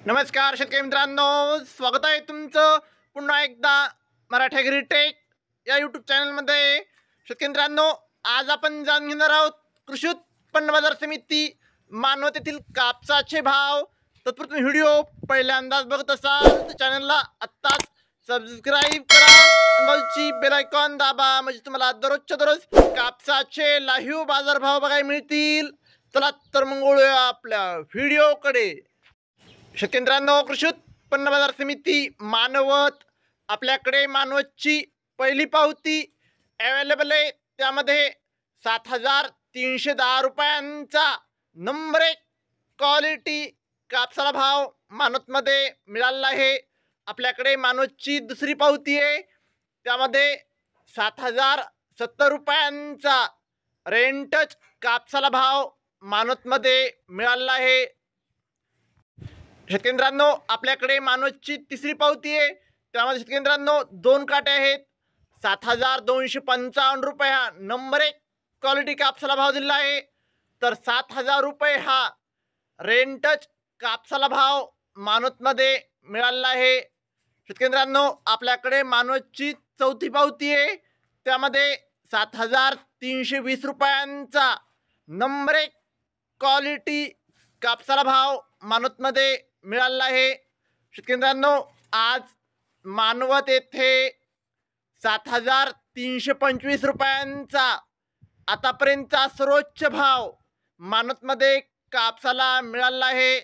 नमस्कार शेतकरी मित्रांनो, स्वागत आहे तुमचं पुन्हा एकदा मराठी ॲग्रीटेक या यूट्यूब चॅनलमध्ये। शेतकरी मित्रांनो, आज आपण जाणून घेणार आहोत कृषी उत्पन्न बाजार समिती मानवत येथील कापसाचे भाव। तत्पूर्वी व्हिडिओ पहिल्यांदाच बघत असाल तर चॅनलला आत्ताच सबस्क्राईब करा आणि बाजूची बेल आयकॉन दाबा, म्हणजे तुम्हाला दररोजच्या दररोज कापसाचे लाईव्ह बाजारभाव बघायला मिळतील। चला तर मग वळूया आपल्या व्हिडिओकडे। शेतकरी मित्रांनो, कृषी उत्पन्न बाजार समिती मानवत, आपल्याकडे मानवतची पहिली पावती अवेलेबल आहे। त्यामध्ये 7,310 रुपयांचा नंबर 1 क्वालिटी कापसाला भाव मानवतमध्ये मिळाला आहे। आपल्याकडे मानवतची दुसरी पावती आहे, त्यामध्ये 7,070 रुपयांचा रेंटच कापसाला भाव मानवतमध्ये मिळाला आहे। शेतकरी मित्रांनो, आपल्याकडे मानवतची तिसरी पावती आहे, त्यामध्ये शेतकरी मित्रांनो 2 काटे आहेत। 7,255 रुपये हा नंबर 1 क्वालिटी कापसाला भाव दिला आहे, तर 7,000 रुपये हा रेंटच कापसाला भाव मानवतमध्ये मिळाला आहे। शेतकरी मित्रांनो, आपल्याकडे मानवतची चौथी पावती आहे, त्यामध्ये 7,320 रुपयांचा नंबर 1 क्वालिटी कापसाला भाव मानवतमध्ये मिळाला आहे। शेतकरी मित्रांनो, आज मानवत येथे 7,325 रुपयांचा आतापर्यंतचा सर्वोच्च भाव मानवतमध्ये कापसाला मिळाला आहे।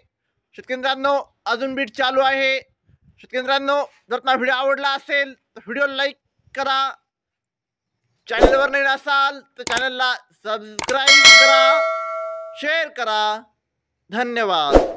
शेतकरी मित्रांनो, अजून बीट चालू आहे। शेतकरी मित्रांनो, जर तुम्हाला व्हिडिओ आवडला असेल तर व्हिडिओ लाईक करा, चॅनलवर नवीन असाल तर चॅनलला सबस्क्राईब करा, शेअर करा। धन्यवाद।